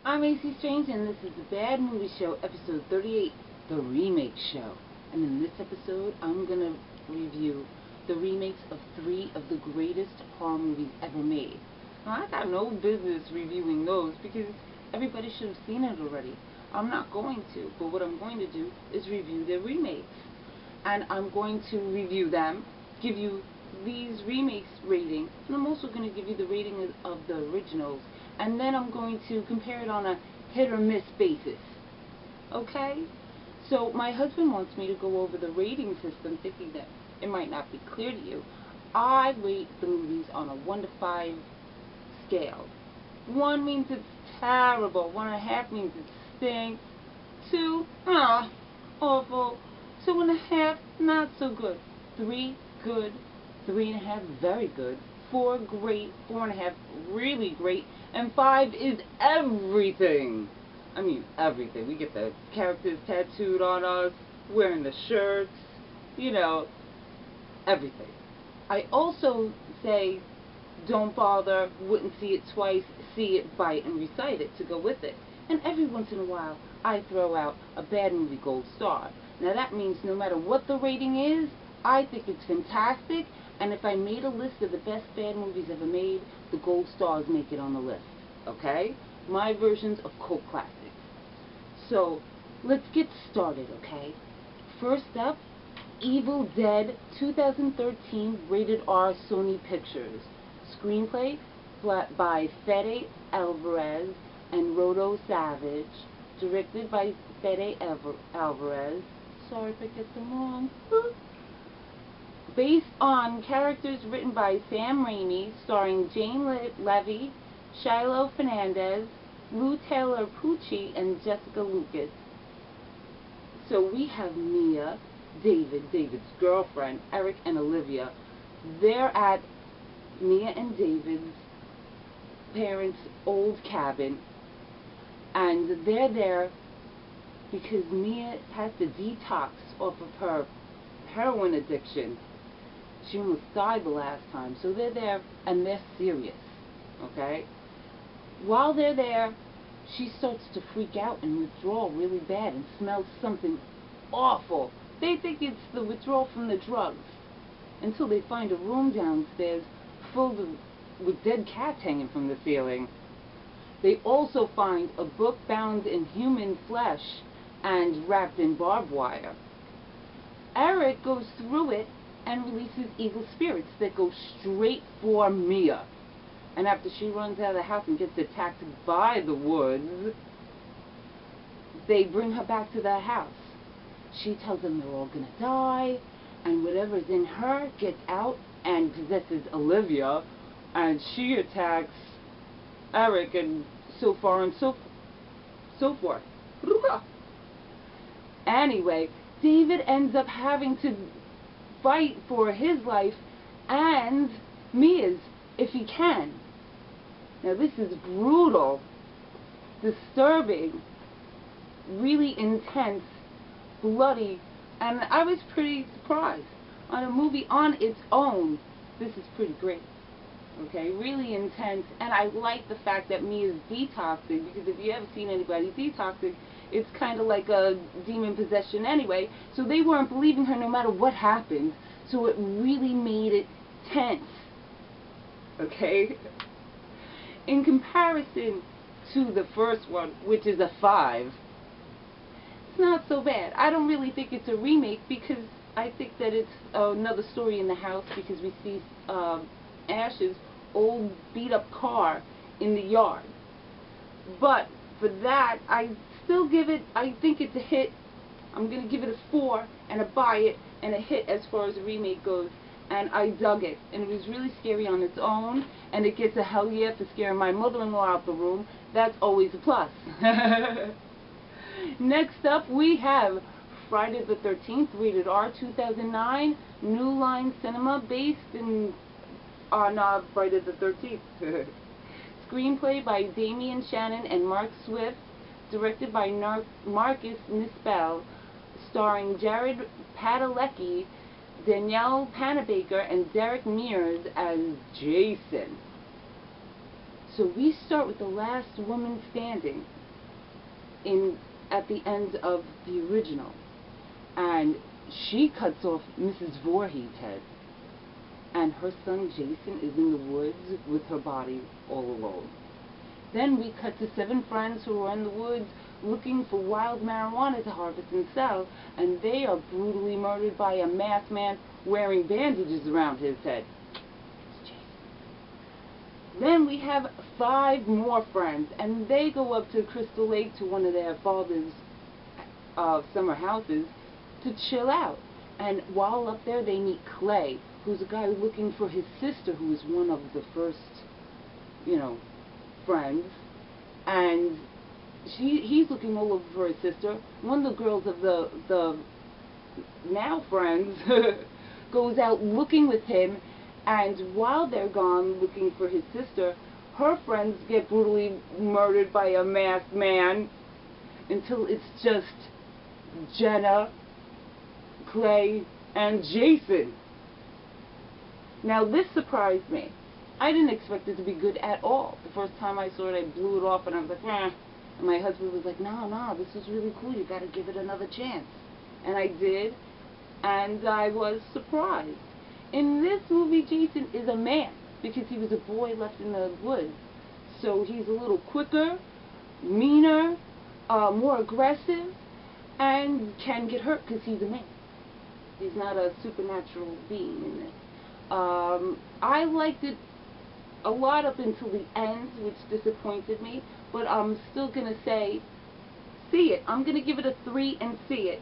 I'm A.C.Strange, and this is the Bad Movie Show, episode 38, the Remake Show. And in this episode, I'm going to review the remakes of 3 of the greatest horror movies ever made. Now, I got no business reviewing those because everybody should have seen it already. I'm not going to, but what I'm going to do is review the remakes. And I'm going to review them, give you these remakes rating, and I'm also going to give you the rating of the originals, and then I'm going to compare it on a hit or miss basis. Okay? So my husband wants me to go over the rating system, thinking that it might not be clear to you. I rate the movies on a 1 to 5 scale. 1 means it's terrible, 1.5 means it stinks, 2, awful, 2.5, not so good, 3, good, 3.5, very good, 4, great, 4.5, really great, and 5 is everything. I mean, everything. We get the characters tattooed on us, wearing the shirts, you know, everything. I also say, don't bother, wouldn't see it twice, see it, bite, and recite it to go with it. And every once in a while, I throw out a bad movie gold star. Now that means no matter what the rating is, I think it's fantastic, and if I made a list of the best bad movies ever made, the gold stars make it on the list, okay? My versions of cult classics. So, let's get started, okay? First up, Evil Dead 2013 rated R Sony Pictures. Screenplay by Fede Alvarez and Rodo Savage. Directed by Fede Alvarez. Sorry if I get them wrong. Based on characters written by Sam Raimi, starring Jane Levy, Shiloh Fernandez, Lou Taylor Pucci, and Jessica Lucas. So we have Mia, David's girlfriend, Eric and Olivia. They're at Mia and David's parents' old cabin, and they're there because Mia has to detox off of her heroin addiction. She almost died the last time, so they're there, and they're serious, okay? While they're there, she starts to freak out and withdraw really bad and smells something awful. They think it's the withdrawal from the drugs, until they find a room downstairs filled with dead cats hanging from the ceiling. They also find a book bound in human flesh and wrapped in barbed wire. Eric goes through it and releases evil spirits that go straight for Mia. And after she runs out of the house and gets attacked by the woods, they bring her back to their house. She tells them they're all gonna die, and whatever's in her gets out and possesses Olivia, and she attacks Eric, and so far and so forth. Anyway, David ends up having to fight for his life and Mia's if he can. Now this is brutal, disturbing, really intense, bloody, and I was pretty surprised. On a movie on its own, this is pretty great. Okay, really intense, and I like the fact that Mia's detoxing, because if you ever seen anybody detoxing, it's kind of like a demon possession anyway, so they weren't believing her no matter what happened, so it really made it tense, okay? In comparison to the first one, which is a 5, it's not so bad. I don't really think it's a remake, because I think that it's another story in the house, because we see Ash's old beat-up car in the yard. But for that, I still give it, I think it's a hit. I'm going to give it a 4 and a buy it and a hit as far as a remake goes. And I dug it. And it was really scary on its own. And it gets a hell yeah for scaring my mother-in-law out the room. That's always a plus. Next up, we have Friday the 13th, rated R 2009, New Line Cinema, based on Friday the 13th. Screenplay by Damian Shannon and Mark Swift, directed by Marcus Nispel, starring Jared Padalecki, Danielle Panabaker, and Derek Mears as Jason. So we start with the last woman standing, at the end of the original, and she cuts off Mrs. Voorhees' head, and her son Jason is in the woods with her body all alone. Then we cut to 7 friends who are in the woods looking for wild marijuana to harvest and sell, and they are brutally murdered by a masked man wearing bandages around his head. Then we have 5 more friends, and they go up to Crystal Lake to one of their father's summer houses to chill out. And while up there, they meet Clay, who's a guy looking for his sister, who is one of the first, friends. And he's looking all over for his sister. One of the girls of the now friends goes out looking with him, and while they're gone looking for his sister, her friends get brutally murdered by a masked man until it's just Jenna, Clay, and Jason. Now this surprised me. I didn't expect it to be good at all. The first time I saw it, I blew it off, and I was like, eh. And my husband was like, no, this is really cool. You got to give it another chance. And I did, and I was surprised. In this movie, Jason is a man because he was a boy left in the woods. So he's a little quicker, meaner, more aggressive, and can get hurt because he's a man. He's not a supernatural being in this. I liked it a lot up until the end, which disappointed me, but I'm still going to say, see it. I'm going to give it a 3 and see it.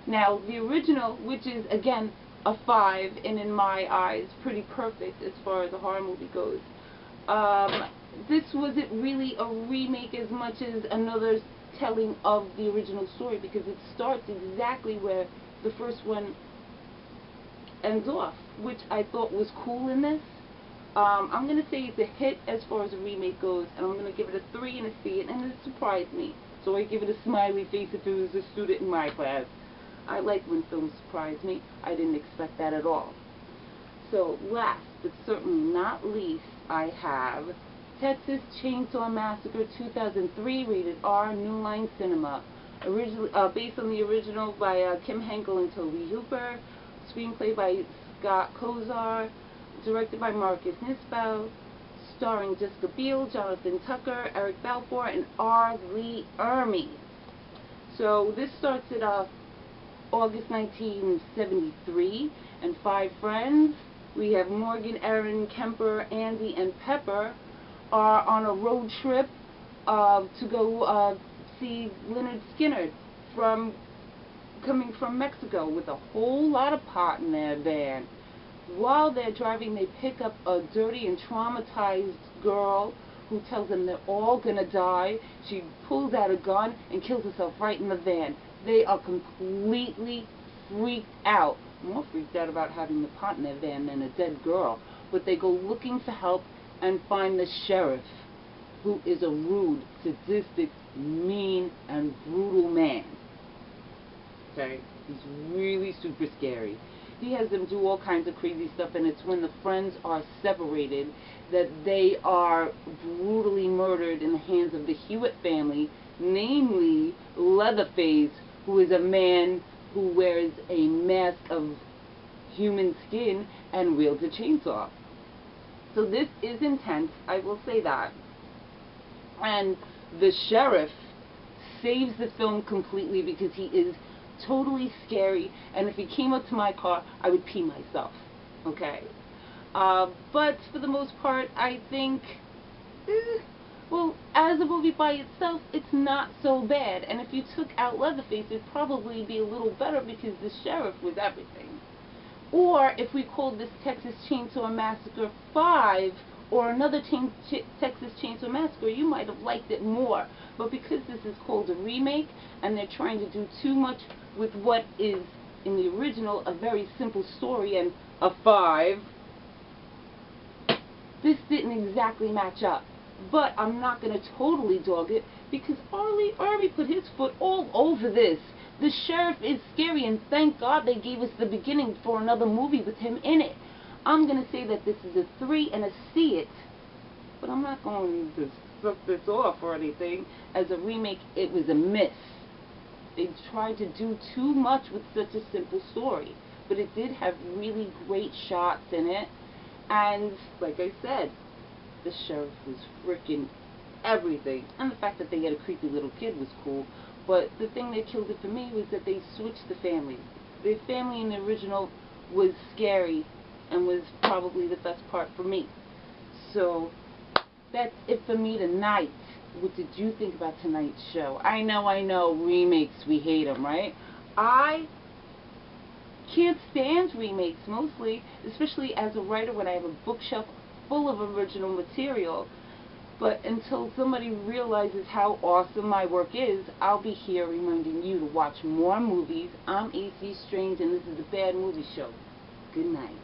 Now, the original, which is, again, a 5, and in my eyes, pretty perfect as far as a horror movie goes. This wasn't really a remake as much as another telling of the original story, because it starts exactly where the first one ends off, which I thought was cool in this. I'm going to say it's a hit as far as a remake goes, and I'm going to give it a 3 and a C, and it surprised me. So I give it a smiley face if it was a student in my class. I like when films surprise me. I didn't expect that at all. So last but certainly not least, I have Texas Chainsaw Massacre 2003, rated R, New Line Cinema. Based on the original by Kim Henkel and Tobe Hooper. Screenplay by Scott Kozar. Directed by Marcus Nispel. Starring Jessica Biel, Jonathan Tucker, Eric Balfour, and R. Lee Ermey. So this starts at August 1973, and 5 friends. We have Morgan, Aaron, Kemper, Andy, and Pepper are on a road trip to go see Leonard Skinner coming from Mexico with a whole lot of pot in their van. While they're driving, they pick up a dirty and traumatized girl who tells them they're all gonna die. She pulls out a gun and kills herself right in the van. They are completely freaked out. More freaked out about having the pot in their van than a dead girl. But they go looking for help and find the sheriff, who is a rude, sadistic, mean, and brutal man. Okay? He's really super scary. He has them do all kinds of crazy stuff, and it's when the friends are separated that they are brutally murdered in the hands of the Hewitt family, namely Leatherface, who is a man who wears a mask of human skin and wields a chainsaw. So this is intense, I will say that. And the sheriff saves the film completely because he is totally scary, and if he came up to my car, I would pee myself. Okay? But for the most part, I think, well, as a movie by itself, it's not so bad. And if you took out Leatherface, it'd probably be a little better because the sheriff was everything. Or if we called this Texas Chainsaw Massacre 5 or another Texas Chainsaw Massacre, you might have liked it more. But because this is called a remake and they're trying to do too much with what is in the original a very simple story and a 5, this didn't exactly match up. But I'm not going to totally dog it because R. Lee Ermey put his foot all over this. The sheriff is scary, and thank God they gave us the beginning for another movie with him in it. I'm going to say that this is a 3 and a C it, but I'm not going to suck this off or anything. As a remake, it was a miss. They tried to do too much with such a simple story. But it did have really great shots in it. And, like I said, the sheriff was freaking everything. And the fact that they had a creepy little kid was cool. But the thing that killed it for me was that they switched the families. The family in the original was scary and was probably the best part for me. So that's it for me tonight. What did you think about tonight's show? I know, remakes, we hate them, right? I can't stand remakes mostly, especially as a writer when I have a bookshelf full of original material. But until somebody realizes how awesome my work is, I'll be here reminding you to watch more movies. I'm A.C.Strange, and this is the Bad Movie Show. Good night.